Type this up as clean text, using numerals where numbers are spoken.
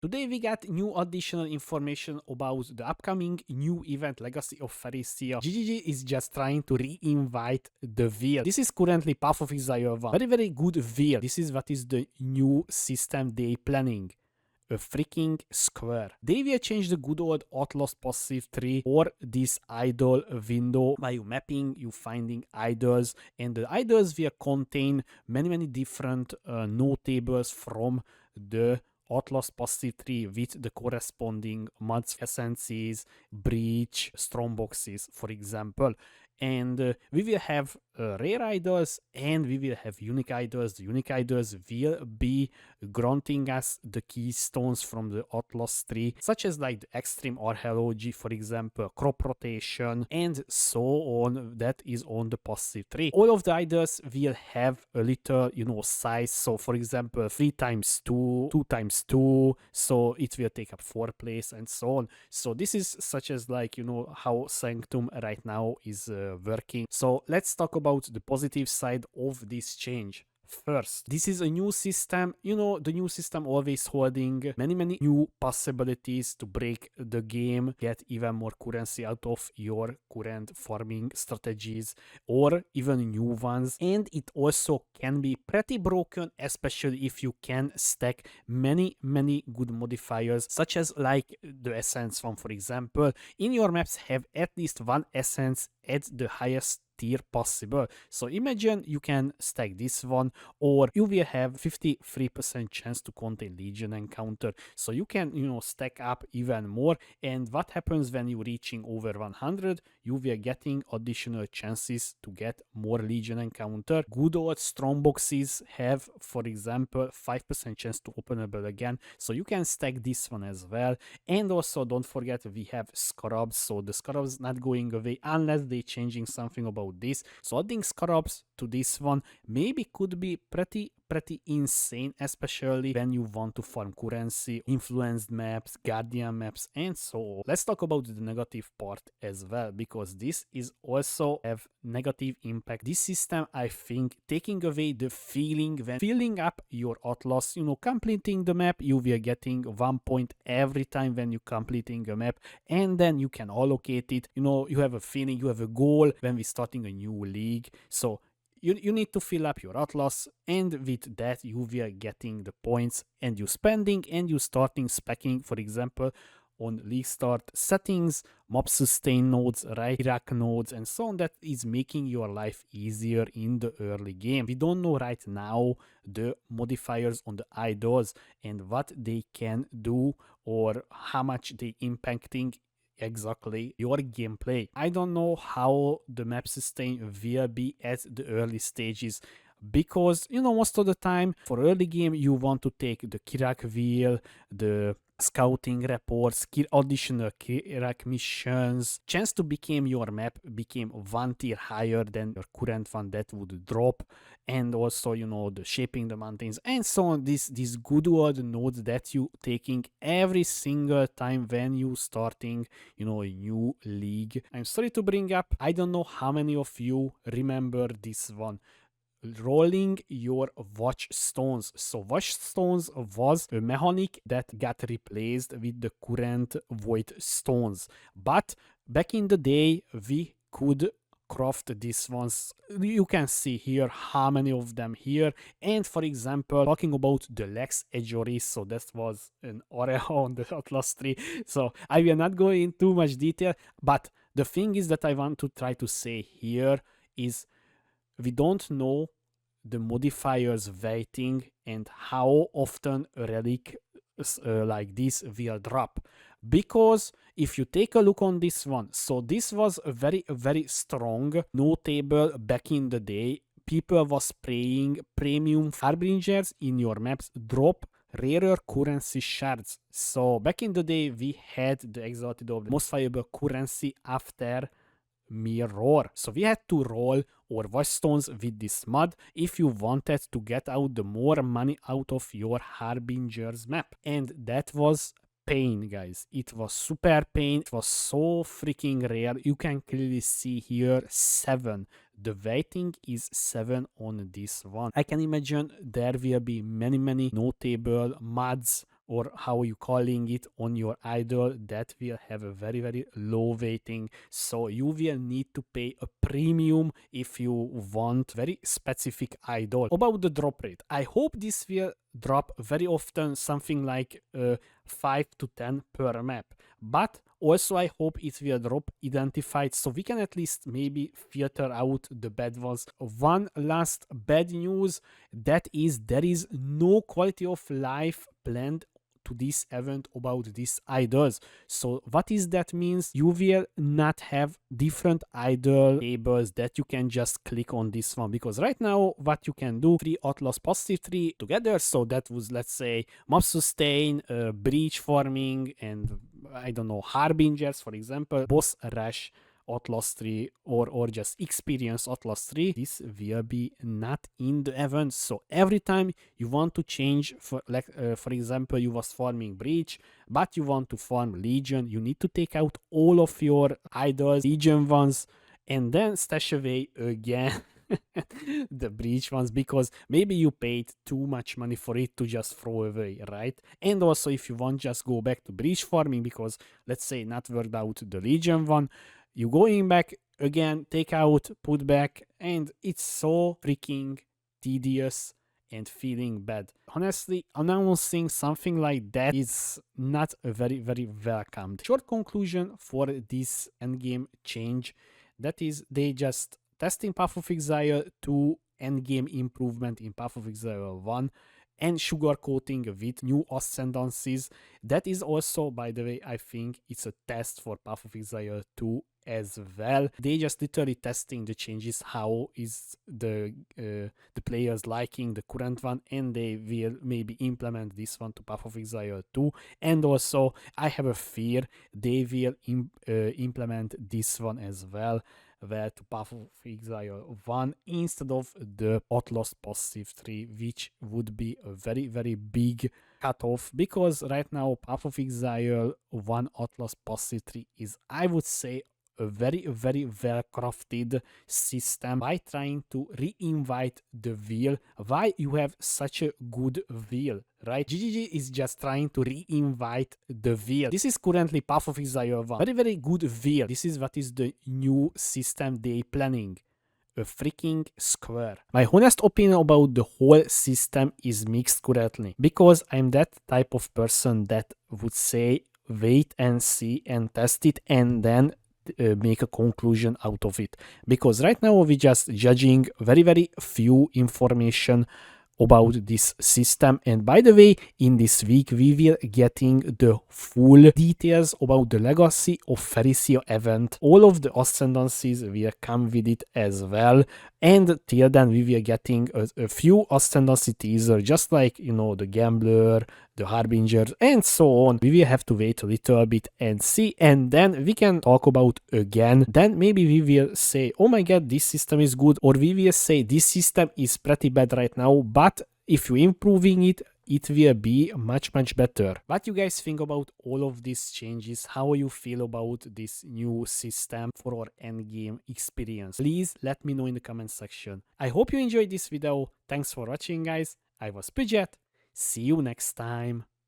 Today we got new additional information about the upcoming new event Legacy of Phrecia. GGG is just trying to re-invite the wheel. This is currently Path of Exile 1. Very good wheel. This is what is the new system they planning. A freaking square. They will change the good old Atlas passive tree or this idol window by you mapping, you finding idols, and the idols will contain many different notables from the Atlas passive tree with the corresponding mods, essences, breach, strong boxes, for example. And we will have rare idols and we will have unique idols. The unique idols will be granting us the keystones from the Atlas tree, such as like the extreme archaeology, for example, crop rotation, and so on. That is on the passive tree. All of the idols will have a little, size. So, for example, 3 times 2, 2 times 2, so it will take up 4 place and so on. So this is such as like, how Sanctum right now is working. So let's talk about the positive side of this change. First, this is a new system. The new system always holding many new possibilities to break the game, get even more currency out of your current farming strategies or even new ones. And it also can be pretty broken, especially if you can stack many good modifiers, such as like the essence one, for example. In your maps have at least one essence at the highest tier possible. So imagine you can stack this one, or you will have 53% chance to contain Legion encounter. So you can, stack up even more. And what happens when you reaching over 100? You will getting additional chances to get more Legion encounter. Good old strong boxes have, for example, 5% chance to openable again. So you can stack this one as well. And also don't forget we have scarabs. So the scarabs not going away unless they changing something about this. So adding scarabs to this one maybe could be pretty insane, especially when you want to farm currency, influenced maps, guardian maps, and so on. Let's talk about the negative part as well, because this is also have negative impact. This system, I think, taking away the feeling when filling up your Atlas, completing the map, you will getting 1 point every time when you completing a map, and then you can allocate it. You have a feeling, you have a goal when we starting a new league. So you need to fill up your Atlas, and with that you will getting the points, and you spending and you starting specking, for example, on league start settings, mob sustain nodes, right, Iraq nodes, and so on. That is making your life easier in the early game. We don't know right now the modifiers on the idols and what they can do or how much they impacting exactly your gameplay. I don't know how the map sustain will be at the early stages, because most of the time for early game you want to take the Kirak wheel, the scouting reports, additional Kirak missions. Chance to become your map became 1 tier higher than your current one that would drop, and also the shaping the mountains and so on. These good old nodes that you taking every single time when you starting a new league. I'm sorry to bring up, I don't know how many of you remember this one, rolling your Watchstones. So Watchstones was a mechanic that got replaced with the current Void Stones, but back in the day we could craft these ones. You can see here how many of them here. And for example, talking about the Lex Ejoris, so that was an area on the Atlas tree, so I will not go in too much detail, but the thing is that I want to try to say here is we don't know the modifiers weighting and how often a relic like this will drop. Because if you take a look on this one, so this was a very strong notable back in the day. People was praying premium harbingers in your maps drop rarer currency shards. So back in the day we had the exalted of the most valuable currency after mirror. So we had to roll our Watchstones with this mod if you wanted to get out the more money out of your Harbinger's map. And that was pain, guys. It was super pain. It was so freaking rare. You can clearly see here 7. The weighting is 7 on this one. I can imagine there will be many notable mods or how you calling it on your idol, that will have a very low weighting, so you will need to pay a premium if you want very specific idol. About the drop rate, I hope this will drop very often, something like 5 to 10 per map, but also I hope it will drop identified, so we can at least maybe filter out the bad ones. One last bad news, that is there is no quality of life planned to this event about these idols. So what is that means? You will not have different idol tables that you can just click on this one, because right now what you can do, 3 Atlas positive 3 together, so that was, let's say, mob sustain, breach farming, and I don't know, harbingers, for example, boss rush, Atlas 3, or just experience Atlas 3. This will be not in the event, so every time you want to change, for like for example, you was farming breach but you want to farm legion, you need to take out all of your idols, legion ones, and then stash away again the breach ones, because maybe you paid too much money for it to just throw away, right? And also, if you want, just go back to breach farming, because let's say not worked out the legion one, you going back again, take out, put back, and it's so freaking tedious and feeling bad. Honestly, announcing something like that is not a very welcomed. Short conclusion for this endgame change, that is, they just testing Path of Exile 2 endgame improvement in Path of Exile 1 and sugarcoating with new ascendancies. That is also, by the way, I think it's a test for Path of Exile 2 as well. They just literally testing the changes, how is the players liking the current one, and they will maybe implement this one to Path of Exile 2. And also, I have a fear they will implement this one as well, where to Path of Exile 1 instead of the Atlas Passive 3, which would be a very big cutoff, because right now Path of Exile 1 Atlas Passive 3 is, I would say, a very well crafted system. By trying to reinvite the wheel, why you have such a good wheel, right? GGG is just trying to reinvite the wheel. This is currently Path of Exile 1, very good wheel. This is what is the new system they planning. A freaking square. My honest opinion about the whole system is mixed currently, because I'm that type of person that would say wait and see and test it and then make a conclusion out of it, because right now we're just judging very few information about this system. And by the way, in this week we will getting the full details about the Legacy of Phrecia event. All of the ascendancies will come with it as well, and till then we will getting a few ascendancy teaser, just like, you know, the Gambler, the Harbinger, and so on. We will have to wait a little bit and see, and then we can talk about again. Then maybe we will say, oh my god, this system is good, or we will say this system is pretty bad right now, but if you're improving it, it will be much better. What you guys think about all of these changes? How you feel about this new system for our endgame experience? Please let me know in the comment section. I hope you enjoyed this video. Thanks for watching, guys. I was Pidget. See you next time.